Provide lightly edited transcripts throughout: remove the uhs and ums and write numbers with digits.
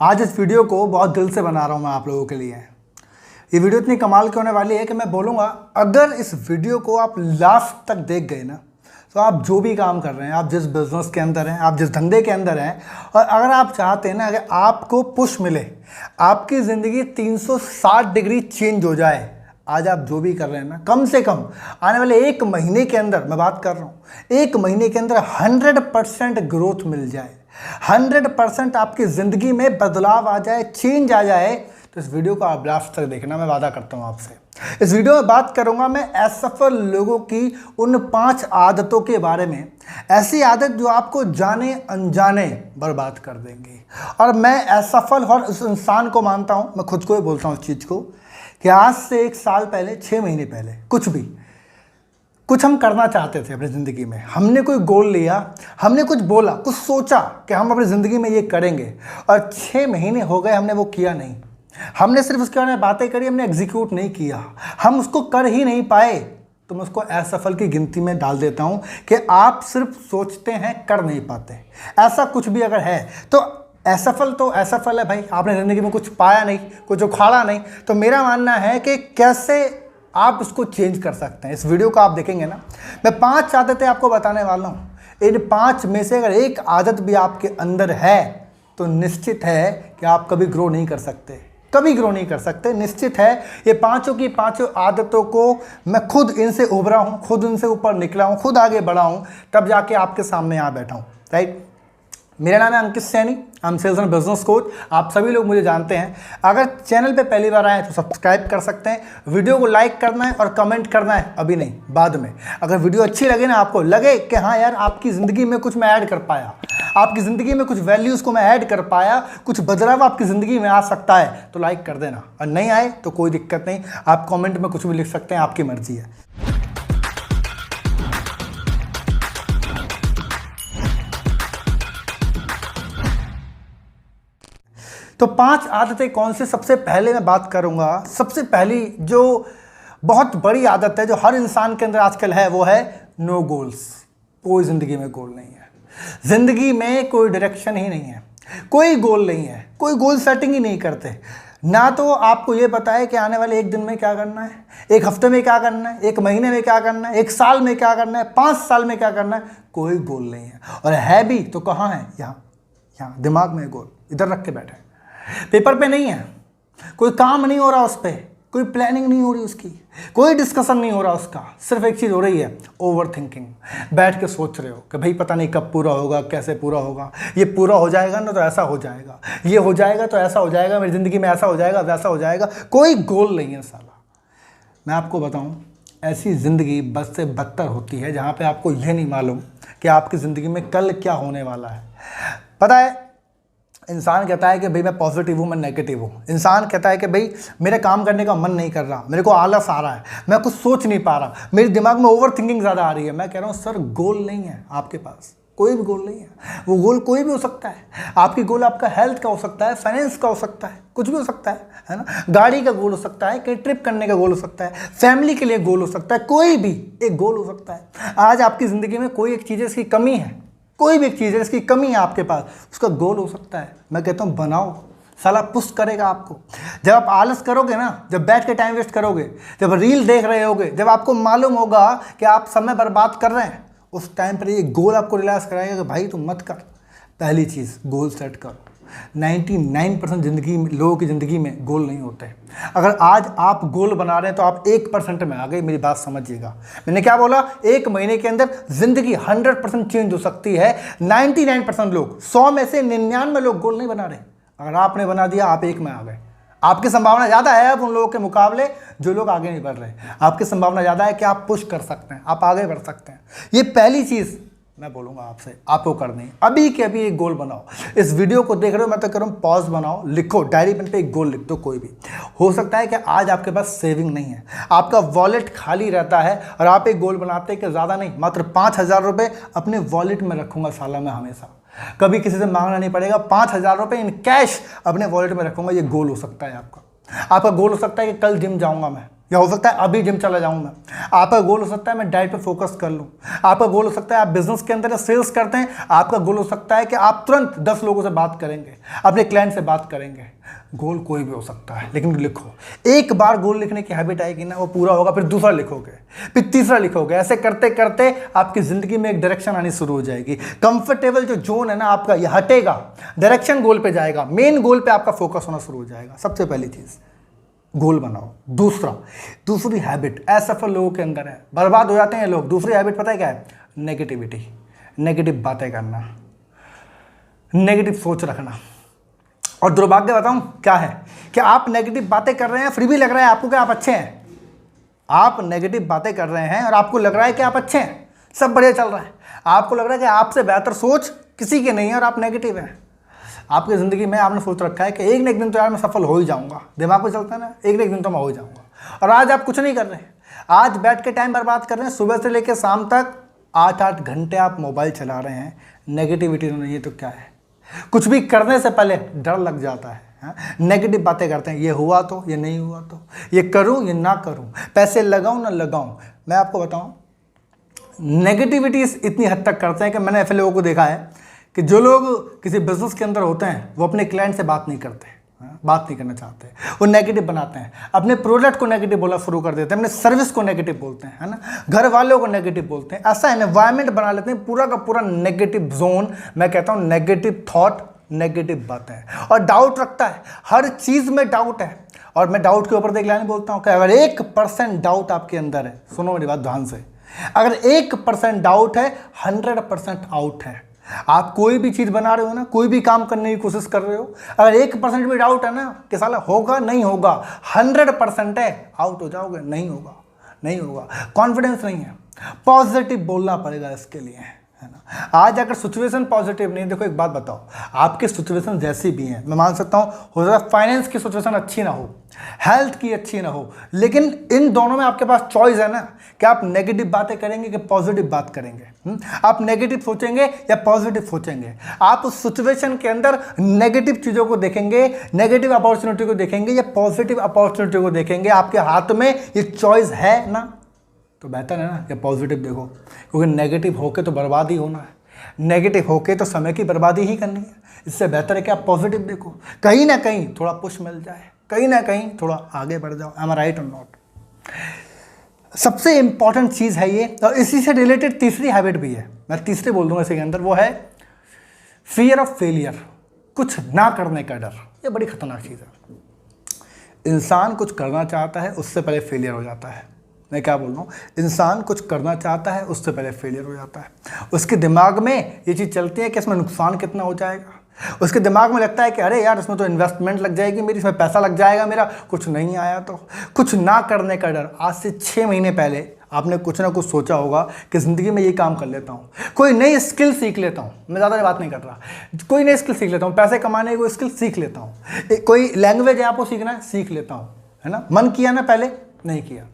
आज इस वीडियो को बहुत दिल से बना रहा हूँ मैं आप लोगों के लिए। ये वीडियो इतनी कमाल की होने वाली है कि मैं बोलूँगा अगर इस वीडियो को आप लास्ट तक देख गए ना, तो आप जो भी काम कर रहे हैं, आप जिस बिज़नेस के अंदर हैं, आप जिस धंधे के अंदर हैं, और अगर आप चाहते हैं ना अगर आपको पुश मिले, आपकी ज़िंदगी 360 डिग्री चेंज हो जाए, आज आप जो भी कर रहे हैं ना, कम से कम आने वाले 1 महीने के अंदर, मैं बात कर रहा हूँ 1 महीने के अंदर 100% ग्रोथ मिल जाए, 100% आपकी ज़िंदगी में बदलाव आ जाए, चेंज आ जाए, तो इस वीडियो को आप लास्ट तक देखना। मैं वादा करता हूँ आपसे। इस वीडियो में बात करूंगा मैं असफल लोगों की उन 5 आदतों के बारे में, ऐसी आदत जो आपको जाने अनजाने बर्बाद कर देंगी। और मैं असफल और उस इंसान को मानता हूं, मैं खुद को ही बोलता हूं इस चीज़ को, कि आज से 1 साल पहले, 6 महीने पहले कुछ हम करना चाहते थे अपनी ज़िंदगी में, हमने कोई गोल लिया, हमने कुछ बोला, कुछ सोचा कि हम अपनी ज़िंदगी में ये करेंगे, और 6 महीने हो गए हमने वो किया नहीं। हमने सिर्फ उसके बारे में बातें करी, हमने एग्जीक्यूट नहीं किया, हम उसको कर ही नहीं पाए। तो मैं उसको असफल की गिनती में डाल देता हूं कि आप सिर्फ सोचते हैं, कर नहीं पाते। ऐसा कुछ भी अगर है तो असफल है भाई। आपने ज़िंदगी में कुछ पाया नहीं, कुछ उखाड़ा नहीं। तो मेरा मानना है कि कैसे आप उसको चेंज कर सकते हैं। इस वीडियो को आप देखेंगे ना, मैं 5 आदतें आपको बताने वाला हूँ। इन 5 में से अगर एक आदत भी आपके अंदर है तो निश्चित है कि आप कभी ग्रो नहीं कर सकते, कभी ग्रो नहीं कर सकते। निश्चित है ये 5 की 5 आदतों को मैं खुद इनसे उभरा हूँ, खुद इनसे ऊपर निकला हूँ, खुद आगे बढ़ा हूँ, तब जाके आपके सामने यहाँ बैठा हूँ। राइट। मेरा नाम है Ankit Saini, I am sales and business coach. आप सभी लोग मुझे जानते हैं। अगर चैनल पे पहली बार आए तो सब्सक्राइब कर सकते हैं, वीडियो को लाइक करना है और कमेंट करना है, अभी नहीं बाद में। अगर वीडियो अच्छी लगे ना, आपको लगे कि हाँ यार आपकी ज़िंदगी में कुछ मैं ऐड कर पाया, आपकी ज़िंदगी में कुछ वैल्यूज़ को मैं ऐड कर पाया, कुछ बदलाव आपकी ज़िंदगी में आ सकता है, तो लाइक कर देना। और नहीं आए तो कोई दिक्कत नहीं, आप कमेंट में कुछ भी लिख सकते हैं, आपकी मर्जी है। तो 5 आदतें कौन से? सबसे पहले मैं बात करूंगा, सबसे पहली जो बहुत बड़ी आदत है जो हर इंसान के अंदर आजकल है, वो है नो गोल्स। कोई ज़िंदगी में गोल नहीं है, ज़िंदगी में कोई डायरेक्शन ही नहीं है, कोई गोल नहीं है, कोई गोल सेटिंग ही नहीं करते। ना तो आपको ये पता है कि आने वाले 1 दिन में क्या करना है, 1 हफ्ते में क्या करना है, 1 महीने में क्या करना है, 1 साल में क्या करना है, 5 साल में क्या करना है, कोई गोल नहीं है। और है भी तो कहाँ है? यहाँ दिमाग में गोल इधर रख के बैठे, पेपर पे नहीं है, कोई काम नहीं हो रहा उस पर, कोई प्लानिंग नहीं हो रही उसकी, कोई डिस्कशन नहीं हो रहा उसका। सिर्फ एक चीज़ हो रही है, ओवर थिंकिंग। बैठ के सोच रहे हो कि भाई पता नहीं कब पूरा होगा, कैसे पूरा होगा, ये पूरा हो जाएगा ना तो ऐसा हो जाएगा, ये हो जाएगा तो ऐसा हो जाएगा, मेरी ज़िंदगी में ऐसा हो जाएगा, वैसा हो जाएगा। कोई गोल नहीं है साला। मैं आपको बताऊँ, ऐसी ज़िंदगी बद से बदतर होती है जहाँ पर आपको यह नहीं मालूम कि आपकी ज़िंदगी में कल क्या होने वाला है। पता है, इंसान कहता है कि भाई मैं पॉजिटिव हूँ, मैं नेगेटिव हूँ। इंसान कहता है कि भाई मेरे काम करने का मन नहीं कर रहा, मेरे को आलस आ रहा है, मैं कुछ सोच नहीं पा रहा, मेरे दिमाग में ओवर थिंकिंग ज़्यादा आ रही है। मैं कह रहा हूँ सर, गोल नहीं है आपके पास, कोई भी गोल नहीं है। वो गोल कोई भी हो सकता है। आपकी गोल आपका हेल्थ का हो सकता है, फाइनेंस का हो सकता है, कुछ भी हो सकता है ना। गाड़ी का गोल हो सकता है, कहीं ट्रिप करने का गोल हो सकता है, फैमिली के लिए गोल हो सकता है, कोई भी एक गोल हो सकता है। आज आपकी ज़िंदगी में कोई एक चीज़ इसकी कमी है, कोई भी एक चीज़ है इसकी कमी है आपके पास, उसका गोल हो सकता है। मैं कहता हूँ बनाओ, साला पुश करेगा आपको। जब आप आलस करोगे ना, जब बैठ के टाइम वेस्ट करोगे, जब रील देख रहे होगे, जब आपको मालूम होगा कि आप समय बर्बाद कर रहे हैं, उस टाइम पर ये गोल आपको रियलाइज़ कराएगा कि भाई तुम मत कर। पहली चीज़, गोल सेट करो। 99% लोगों की ज़िंदगी में गोल नहीं होते। अगर आज आप गोल बना रहे हैं तो आप 1% में आ गए। मेरी बात समझिएगा, मैंने क्या बोला? 1 महीने के अंदर ज़िंदगी 100% चेंज हो सकती है। 99% लोग, 100 में से 99 लोग गोल नहीं बना रहे। अगर आपने बना दिया, आप 1 में आ गए। आपकी संभावना ज़्यादा है अब उन लोगों के मुकाबले जो लोग आगे नहीं बढ़ रहे। आपकी संभावना ज़्यादा है कि आप पुश कर सकते हैं, आप आगे बढ़ सकते हैं। ये पहली चीज़ मैं बोलूँगा आपसे, आपको करनी है। अभी के अभी एक गोल बनाओ। इस वीडियो को देख रहे हो, मैं तो कह रहा हूँ पॉज बनाओ, लिखो, डायरी पेन पे एक गोल लिख दो। कोई भी हो सकता है कि आज आपके पास सेविंग नहीं है, आपका वॉलेट खाली रहता है, और आप एक गोल बनाते हैं कि ज़्यादा नहीं, मात्र 5,000 रुपये अपने वॉलेट में रखूँगा साला मैं हमेशा, कभी किसी से मांगना नहीं पड़ेगा। 5,000 रुपये इन कैश अपने वॉलेट में रखूँगा। ये गोल हो सकता है आपका। आपका गोल हो सकता है कि कल जिम जाऊँगा मैं, या हो सकता है अभी जिम चला जाऊं मैं। आपका गोल हो सकता है मैं डाइट पे फोकस कर लूं। आपका गोल हो सकता है आप बिजनेस के अंदर सेल्स करते हैं, आपका गोल हो सकता है कि आप तुरंत 10 लोगों से बात करेंगे, अपने क्लाइंट से बात करेंगे। गोल कोई भी हो सकता है, लेकिन लिखो। एक बार गोल लिखने की हैबिट आएगी ना, वो पूरा होगा, फिर दूसरा लिखोगे, फिर तीसरा लिखोगे। ऐसे करते करते आपकी जिंदगी में एक डायरेक्शन आनी शुरू हो जाएगी। कंफर्टेबल जो जोन है ना आपका, ये हटेगा, डायरेक्शन गोल पे जाएगा, मेन गोल पे आपका फोकस होना शुरू हो जाएगा। सबसे पहली चीज गोल बनाओ। दूसरी हैबिट असफल लोगों के अंदर है, बर्बाद हो जाते हैं लोग। दूसरी हैबिट पता है क्या है? नेगेटिविटी, नेगेटिव बातें करना, नेगेटिव सोच रखना। और दुर्भाग्य बताऊं क्या है कि आप नेगेटिव बातें कर रहे हैं, फिर भी लग रहा है आपको कि आप अच्छे हैं। आप नेगेटिव बातें कर रहे हैं और आपको लग रहा है कि आप अच्छे हैं, सब बढ़िया चल रहा है। आपको लग रहा है कि आपसे बेहतर सोच किसी की नहीं है और आप नेगेटिव हैं। आपकी ज़िंदगी में आपने सोच रखा है कि एक न एक दिन तो यार मैं सफल हो ही जाऊंगा। दिमाग में चलता है ना, एक न एक दिन तो मैं हो ही जाऊंगा। और आज आप कुछ नहीं कर रहे हैं, आज बैठ के टाइम बर्बाद कर रहे हैं। सुबह से लेकर शाम तक 8-8 घंटे आप मोबाइल चला रहे हैं। नेगेटिविटी नहीं है तो क्या है? कुछ भी करने से पहले डर लग जाता है। नेगेटिव बातें करते हैं, ये हुआ तो, ये नहीं हुआ तो, ये करूं ये ना करूं, पैसे लगाऊं ना लगाऊं। मैं आपको बताऊं, नेगेटिविटी इतनी हद तक करते हैं कि मैंने ऐसे लोगों को देखा है कि जो लोग किसी बिजनेस के अंदर होते हैं वो अपने क्लाइंट से बात नहीं करते, बात नहीं करना चाहते, वो नेगेटिव बनाते हैं, अपने प्रोडक्ट को नेगेटिव बोलना शुरू कर देते हैं, अपने सर्विस को नेगेटिव बोलते हैं, है ना, घर वालों को नेगेटिव बोलते हैं। ऐसा एनवायरनमेंट बना लेते हैं पूरा का पूरा नेगेटिव जोन। मैं कहता हूँ नेगेटिव थॉट, नेगेटिव बातें। और डाउट रखता है, हर चीज़ में डाउट है। और मैं डाउट के ऊपर देख लाने बोलता हूँ कि अगर 1% डाउट आपके अंदर है, सुनो मेरी बात ध्यान से, अगर 1% डाउट है 100% आउट है। आप कोई भी चीज़ बना रहे हो ना, कोई भी काम करने की कोशिश कर रहे हो, अगर 1% भी डाउट है ना कि साला होगा नहीं होगा, 100% है, आउट हो जाओगे, नहीं होगा, नहीं होगा। कॉन्फिडेंस नहीं है, पॉजिटिव बोलना पड़ेगा इसके लिए, है ना। आज अगर सिचुएशन पॉजिटिव नहीं, देखो एक बात बताओ, आपकी सिचुएशन जैसी भी है, मैं मान सकता हूँ हो सकता है फाइनेंस की सिचुएशन अच्छी ना हो, हेल्थ की अच्छी ना हो, लेकिन इन दोनों में आपके पास चॉइस है ना कि आप नेगेटिव बातें करेंगे कि पॉजिटिव बात करेंगे। आप नेगेटिव सोचेंगे या पॉजिटिव सोचेंगे। आप उस सिचुएशन के अंदर नेगेटिव चीज़ों को देखेंगे, नेगेटिव अपॉर्चुनिटी को देखेंगे या पॉजिटिव अपॉर्चुनिटी को देखेंगे। आपके हाथ में ये चॉइस है ना, तो बेहतर है ना कि पॉजिटिव देखो, क्योंकि नेगेटिव होके तो बर्बाद ही होना है, नेगेटिव होके तो समय की बर्बादी ही करनी है। इससे बेहतर है कि आप पॉजिटिव देखो, कहीं ना कहीं थोड़ा पुश मिल जाए, कहीं ना कहीं थोड़ा आगे बढ़ जाओ। एम आई राइट और नॉट? सबसे इंपॉर्टेंट चीज़ है ये, और इसी से रिलेटेड तीसरी हैबिट भी है, मैं तीसरे बोल दूंगा इसके अंदर, वो है फियर ऑफ फेलियर, कुछ ना करने का डर। ये बड़ी खतरनाक चीज़ है। इंसान कुछ करना चाहता है, उससे पहले फेलियर हो जाता है। मैं क्या बोल रहा हूँ, इंसान कुछ करना चाहता है, उससे पहले फेलियर हो जाता है। उसके दिमाग में ये चीज़ चलती है कि इसमें नुकसान कितना हो जाएगा। उसके दिमाग में लगता है कि अरे यार इसमें तो इन्वेस्टमेंट लग जाएगी मेरी, इसमें पैसा लग जाएगा मेरा, कुछ नहीं आया तो। कुछ ना करने का डर। आज से 6 महीने पहले आपने कुछ ना कुछ सोचा होगा कि ज़िंदगी में ये काम कर लेता हूँ, कोई नई स्किल सीख लेता हूँ, मैं ज़्यादा बात नहीं कर रहा, कोई नई स्किल सीख लेता हूँ, पैसे कमाने की कोई स्किल सीख लेता हूँ, कोई लैंग्वेज है आपको सीखना है, सीख लेता हूँ, है ना। मन किया ना, पहले नहीं किया,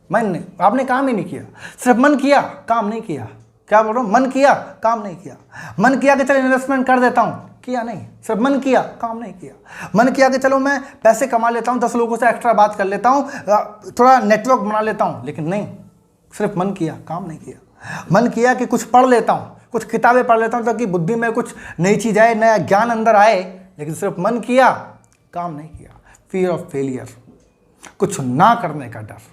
मन नहीं, आपने काम ही नहीं किया, सिर्फ मन किया, काम नहीं किया। क्या बोल रहा हूँ, मन किया, काम नहीं किया। मन किया कि चलो इन्वेस्टमेंट कर देता हूँ, किया नहीं, सिर्फ मन किया, काम नहीं किया। मन किया कि चलो मैं पैसे कमा लेता हूँ, 10 लोगों से एक्स्ट्रा बात कर लेता हूँ, थोड़ा नेटवर्क बना लेता हूँ, लेकिन नहीं, सिर्फ मन किया, काम नहीं किया। मन किया कि कुछ पढ़ लेता हूँ, कुछ किताबें पढ़ लेता हूँ ताकि बुद्धि में कुछ नई चीज़ आए, नया ज्ञान अंदर आए, लेकिन सिर्फ मन किया, काम नहीं किया। फियर ऑफ फेलियर, कुछ ना करने का डर,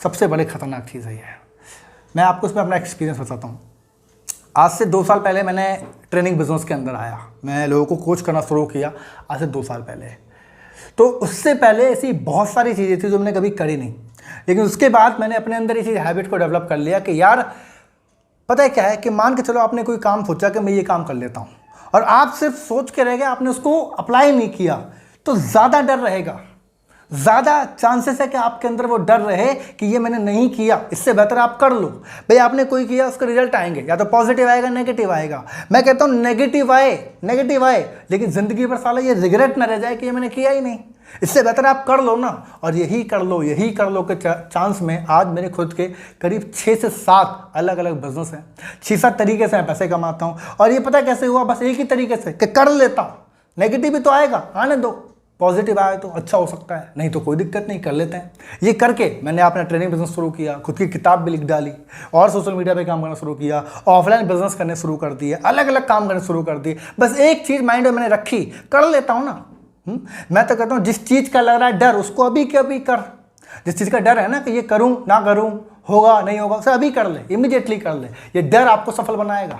सबसे बड़ी खतरनाक चीज़ है ये। मैं आपको इसमें अपना एक्सपीरियंस बताता हूँ। आज से 2 साल पहले मैंने ट्रेनिंग बिजनेस के अंदर आया, मैं लोगों को कोच करना शुरू किया आज से 2 साल पहले। तो उससे पहले ऐसी बहुत सारी चीज़ें थी जो मैंने कभी करी नहीं, लेकिन उसके बाद मैंने अपने अंदर इसी हैबिट को डेवलप कर लिया कि यार पता है क्या है कि मान के चलो आपने कोई काम सोचा कि मैं ये काम कर लेता हूँ, और आप सिर्फ सोच के रह गए, आपने उसको अप्लाई नहीं किया, तो ज़्यादा डर रहेगा, ज़्यादा चांसेस है कि आपके अंदर वो डर रहे कि ये मैंने नहीं किया। इससे बेहतर आप कर लो भाई, आपने कोई किया उसके रिजल्ट आएंगे, या तो पॉजिटिव आएगा नेगेटिव आएगा। मैं कहता हूँ नेगेटिव आए, लेकिन ज़िंदगी भर साला ये रिग्रेट ना रह जाए कि ये मैंने किया ही नहीं। इससे बेहतर आप कर लो ना, और यही कर लो के चांस में आज मेरे खुद के करीब 6 से 7 अलग अलग बिजनेस हैं। 6-7 तरीके से मैं पैसे कमाता हूँ, और ये पता कैसे हुआ, बस एक ही तरीके से कि कर लेता हूँ। नेगेटिव भी तो आएगा, आने दो, पॉजिटिव आए तो अच्छा हो सकता है, नहीं तो कोई दिक्कत नहीं, कर लेते हैं। ये करके मैंने अपना ट्रेनिंग बिजनेस शुरू किया, खुद की किताब भी लिख डाली और सोशल मीडिया पे काम करना शुरू किया, ऑफलाइन बिजनेस करने शुरू कर दिए, अलग अलग काम करने शुरू कर दिए। बस एक चीज़ माइंड में मैंने रखी, कर लेता हूँ ना। मैं तो कहता हूँ जिस चीज़ का लग रहा है डर, उसको अभी के अभी कर। जिस चीज़ का डर है ना कि ये करूँ ना करूँ, होगा नहीं होगा, उसे अभी कर ले, इमीडिएटली कर ले। ये डर आपको सफल बनाएगा।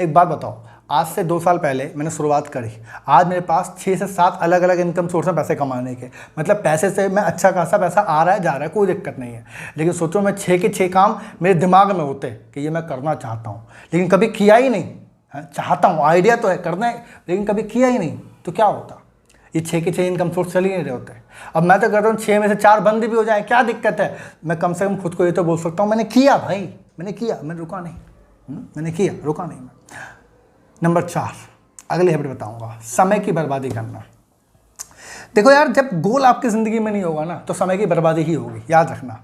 एक बात बताओ, आज से 2 साल पहले मैंने शुरुआत करी, आज मेरे पास 6 से 7 अलग अलग इनकम सोर्स हैं पैसे कमाने के। मतलब पैसे से मैं अच्छा खासा पैसा आ रहा है जा रहा है, कोई दिक्कत नहीं है। लेकिन सोचो मैं 6 के 6 काम मेरे दिमाग में होते कि ये मैं करना चाहता हूँ, लेकिन कभी किया ही नहीं। चाहता हूँ, आइडिया तो है, करना है, लेकिन कभी किया ही नहीं, तो क्या होता? ये 6 के 6 इनकम सोर्स चल ही नहीं रहे होते। अब मैं तो कहता हूँ 6 में से 4 बंद भी हो जाए, क्या दिक्कत है? मैं कम से कम खुद को ये तो बोल सकता हूँ मैंने किया भाई, मैंने किया, मैंने रुका नहीं। मैंने किया, रुका नहीं मैं। नंबर 4, अगली हैबिट बताऊंगा, समय की बर्बादी करना। देखो यार, जब गोल आपकी ज़िंदगी में नहीं होगा ना, तो समय की बर्बादी ही होगी, याद रखना।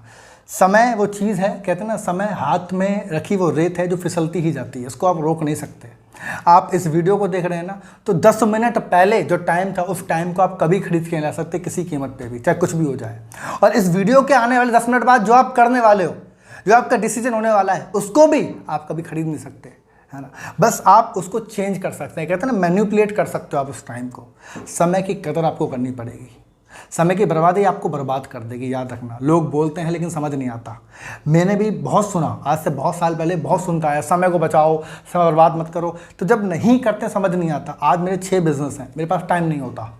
समय वो चीज़ है, कहते हैं ना, समय हाथ में रखी वो रेत है जो फिसलती ही जाती है, इसको आप रोक नहीं सकते। आप इस वीडियो को देख रहे हैं ना, तो 10 मिनट पहले जो टाइम था, उस टाइम को आप कभी खरीद के नहीं ला सकते किसी कीमत पे भी, चाहे कुछ भी हो जाए। और इस वीडियो के आने वाले 10 मिनट बाद जो आप करने वाले हो, जो आपका डिसीजन होने वाला है, उसको भी आप कभी खरीद नहीं सकते, है ना। बस आप उसको चेंज कर सकते हैं, कहते हैं ना, मैनिपुलेट कर सकते हो आप उस टाइम को। समय की कदर आपको करनी पड़ेगी। समय की बर्बादी आपको बर्बाद कर देगी, याद रखना। लोग बोलते हैं लेकिन समझ नहीं आता। मैंने भी बहुत सुना, आज से बहुत साल पहले बहुत सुनता है, समय को बचाओ, समय बर्बाद मत करो। तो जब नहीं करते समझ नहीं आता। आज मेरे 6 बिजनेस हैं, मेरे पास टाइम नहीं होता।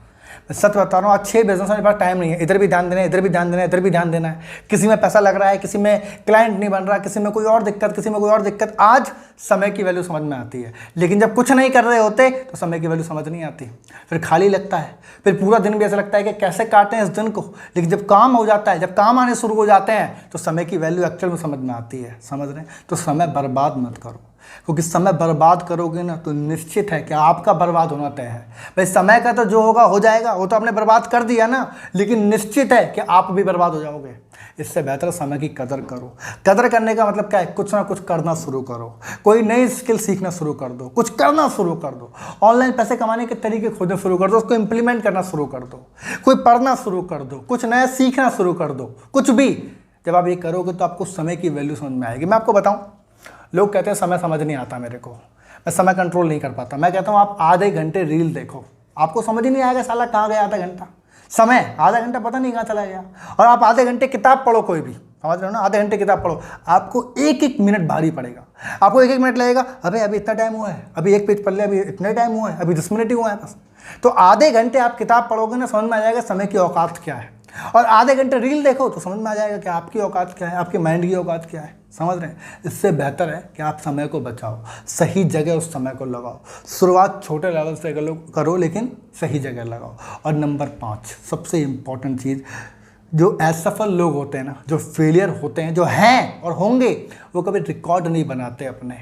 मैं सच बता रहा हूँ, आज 6 बिजनेस में मेरे पास टाइम नहीं है। इधर भी ध्यान देना है, इधर भी ध्यान देना है, इधर भी ध्यान देना है। किसी में पैसा लग रहा है, किसी में क्लाइंट नहीं बन रहा, किसी में कोई और दिक्कत, किसी में कोई और दिक्कत। आज समय की वैल्यू समझ में आती है, लेकिन जब कुछ नहीं कर रहे होते तो समय की वैल्यू समझ नहीं आती। फिर खाली लगता है, फिर पूरा दिन भी ऐसा लगता है कि कैसे काटें इस दिन को। लेकिन जब काम हो जाता है, जब काम आने शुरू हो जाते हैं, तो समय की वैल्यू एक्चुअल में समझ में आती है। समझ रहे हैं? तो समय बर्बाद मत करो, क्योंकि समय बर्बाद करोगे ना तो निश्चित है कि आपका बर्बाद होना तय है। भाई समय का तो जो होगा हो जाएगा, वो तो आपने बर्बाद कर दिया ना, लेकिन निश्चित है कि आप भी बर्बाद हो जाओगे। इससे बेहतर समय की कदर करो। कदर करने का मतलब क्या है? कुछ ना कुछ करना शुरू करो, कोई नई स्किल सीखना शुरू कर दो, कुछ करना शुरू कर दो। ऑनलाइन पैसे कमाने के तरीके खोजना शुरू कर दो, उसको इंप्लीमेंट करना शुरू कर दो, कोई पढ़ना शुरू कर दो, कुछ नया सीखना शुरू कर दो, कुछ भी। जब आप ये करोगे तो आपको समय की वैल्यू समझ में आएगी। मैं आपको बताऊं, लोग कहते हैं समय समझ नहीं आता मेरे को, मैं समय कंट्रोल नहीं कर पाता। मैं कहता हूँ आप आधे घंटे रील देखो, आपको समझ ही नहीं आएगा साला कहाँ गया आधा घंटा। समय आधा घंटा पता नहीं कहाँ चला गया। और आप आधे घंटे किताब पढ़ो, कोई भी, समझ रहे हो ना, आधे घंटे किताब पढ़ो, आपको एक एक मिनट भारी पड़ेगा। आपको एक एक मिनट लगेगा, अभी इतना टाइम हुआ है, अभी एक पेज पढ़ लिया, अभी इतने टाइम हुआ है, अभी 10 मिनट ही हुआ है बस। तो आधे घंटे आप किताब पढ़ोगे ना, समझ में आ जाएगा समय की औकात क्या है। और आधे घंटे रील देखो तो समझ में आ जाएगा कि आपकी औकात क्या है, आपके माइंड की औकात क्या है। समझ रहे हैं? इससे बेहतर है कि आप समय को बचाओ, सही जगह उस समय को लगाओ। शुरुआत छोटे लेवल से करो, लेकिन सही जगह लगाओ। और नंबर 5 सबसे इम्पॉर्टेंट चीज़, जो असफल लोग होते हैं ना, जो फेलियर होते हैं, जो हैं और होंगे, वो कभी रिकॉर्ड नहीं बनाते अपने।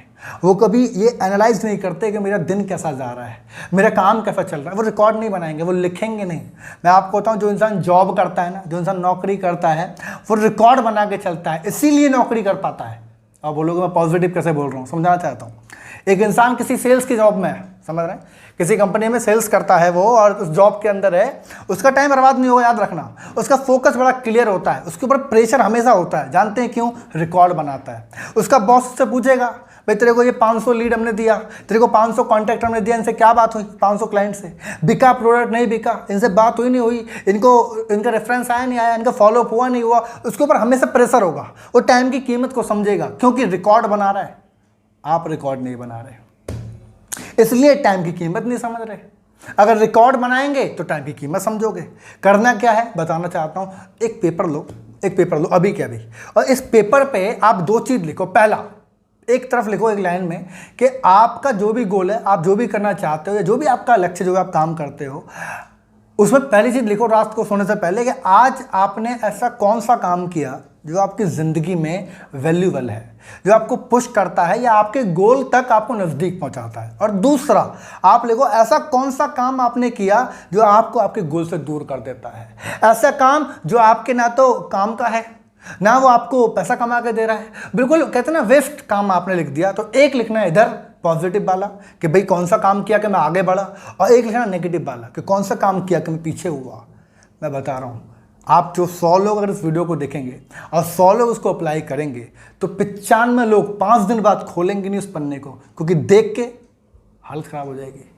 वो कभी ये एनालाइज नहीं करते कि मेरा दिन कैसा जा रहा है, मेरा काम कैसा चल रहा है। वो रिकॉर्ड नहीं बनाएंगे, वो लिखेंगे नहीं। मैं आपको बताऊं, जो इंसान जॉब करता है ना, जो इंसान नौकरी करता है, वो रिकॉर्ड बना के चलता है, इसीलिए नौकरी कर पाता है। अब बोलोगे मैं पॉजिटिव कैसे बोल रहा हूँ, समझाना चाहता हूँ। एक इंसान किसी सेल्स की जॉब में है, समझ रहे हैं, किसी कंपनी में सेल्स करता है वो, और उस जॉब के अंदर है, उसका टाइम बर्बाद नहीं होगा, याद रखना। उसका फोकस बड़ा क्लियर होता है, उसके ऊपर प्रेशर हमेशा होता है। जानते हैं क्यों? रिकॉर्ड बनाता है। उसका बॉस उससे पूछेगा, भाई तेरे को ये 500 लीड हमने दिया, तेरे को 500 कॉन्टैक्ट हमने दिया, इनसे क्या बात हुई? 500 क्लाइंट से बिका प्रोडक्ट, नहीं बिका, इनसे बात हुई नहीं हुई, इनका रेफरेंस आया नहीं आया, इनका फॉलोअप हुआ नहीं हुआ। उसके ऊपर हमेशा प्रेशर होगा, वो टाइम की कीमत को समझेगा, क्योंकि रिकॉर्ड बना रहा है। आप रिकॉर्ड नहीं बना रहे, इसलिए टाइम की कीमत नहीं समझ रहे। अगर रिकॉर्ड बनाएंगे तो टाइम की कीमत समझोगे। करना क्या है बताना चाहता हूं। एक पेपर लो अभी के अभी, और इस पेपर पे आप 2 चीज लिखो। पहला, एक तरफ लिखो एक लाइन में कि आपका जो भी गोल है, आप जो भी करना चाहते हो, या जो भी आपका लक्ष्य, जो भी आप काम करते हो, उसमें पहली चीज लिखो रात को सोने से पहले कि आज आपने ऐसा कौन सा काम किया जो आपकी ज़िंदगी में वैल्यूबल है, जो आपको पुश करता है या आपके गोल तक आपको नज़दीक पहुंचाता है। और दूसरा, आप लिखो ऐसा कौन सा काम आपने किया जो आपको आपके गोल से दूर कर देता है। ऐसा काम जो आपके ना तो काम का है, ना वो आपको पैसा कमा के दे रहा है, बिल्कुल कहते हैं ना वेस्ट काम आपने लिख दिया। तो एक लिखना है इधर, पॉजिटिव वाला कि भाई कौन सा काम किया कि मैं आगे बढ़ा, और एक लिखना नेगेटिव वाला कि कौन सा काम किया कि मैं पीछे हुआ। मैं बता रहा हूँ, आप जो 100 लोग अगर इस वीडियो को देखेंगे और 100 लोग उसको अप्लाई करेंगे तो 95 लोग 5 दिन बाद खोलेंगे नहीं उस पन्ने को, क्योंकि देख के हालत ख़राब हो जाएगी,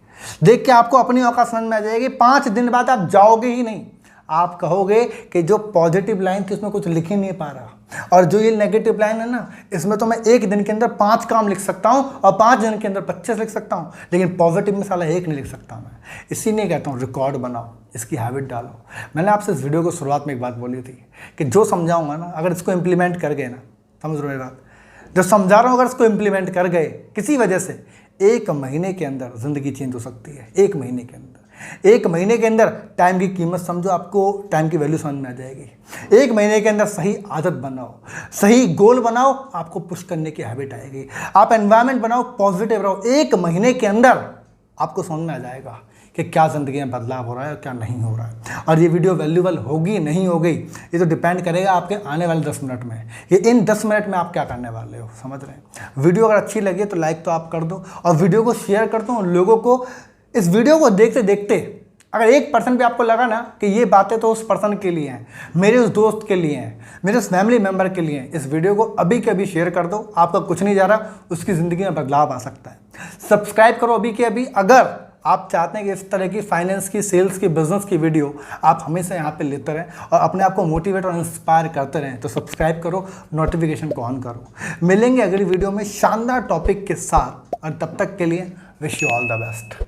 देख के आपको अपनी औकात समझ में आ जाएगी। 5 दिन बाद आप जाओगे ही नहीं, आप कहोगे कि जो पॉजिटिव लाइन थी उसमें कुछ लिख ही नहीं पा रहा, और जो ये नेगेटिव लाइन है ना, इसमें तो मैं एक दिन के अंदर 5 काम लिख सकता हूँ और 5 दिन के अंदर 25 लिख सकता हूँ, लेकिन पॉजिटिव में साला एक नहीं लिख सकता मैं। इसीलिए कहता हूँ रिकॉर्ड बनाओ, इसकी हैबिट डालो। मैंने आपसे इस वीडियो को शुरुआत में एक बात बोली थी कि जो समझाऊंगा ना, अगर इसको इम्प्लीमेंट कर गए ना, समझ रहे हो मेरी बात, जो समझा रहा हूँ अगर इसको इम्प्लीमेंट कर गए किसी वजह से, 1 महीने के अंदर ज़िंदगी चेंज हो सकती है। 1 महीने के अंदर, 1 महीने के अंदर टाइम की कीमत समझो, आपको टाइम की वैल्यू समझ में आ जाएगी। 1 महीने के अंदर सही आदत बनाओ, सही गोल बनाओ, आपको पुश करने की हैबिट आएगी। आप एनवायरनमेंट बनाओ, पॉजिटिव रहो, 1 महीने के अंदर आपको समझ में आ जाएगा कि क्या ज़िंदगी में बदलाव हो रहा है और क्या नहीं हो रहा है। और ये वीडियो वैल्यूबल होगी नहीं होगी ये तो डिपेंड करेगा आपके आने वाले 10 मिनट में। ये इन 10 मिनट में आप क्या करने वाले हो, समझ रहे हैं। वीडियो अगर अच्छी लगी तो लाइक तो आप कर दो, और वीडियो को शेयर कर दो उन लोगों को। इस वीडियो को देखते देखते अगर 1% भी आपको लगा ना कि ये बातें तो उस पर्सन के लिए हैं, मेरे उस दोस्त के लिए हैं, मेरे उस फैमिली मेम्बर के लिए हैं, इस वीडियो को अभी के अभी शेयर कर दो। आपका कुछ नहीं जा रहा, उसकी ज़िंदगी में बदलाव आ सकता है। सब्सक्राइब करो अभी के अभी। अगर आप चाहते हैं कि इस तरह की फाइनेंस की, सेल्स की, बिजनेस की वीडियो आप हमेशा यहाँ पे लेते रहें और अपने आप को मोटिवेट और इंस्पायर करते रहें, तो सब्सक्राइब करो, नोटिफिकेशन को ऑन करो। मिलेंगे अगली वीडियो में शानदार टॉपिक के साथ, और तब तक के लिए wish you all the best.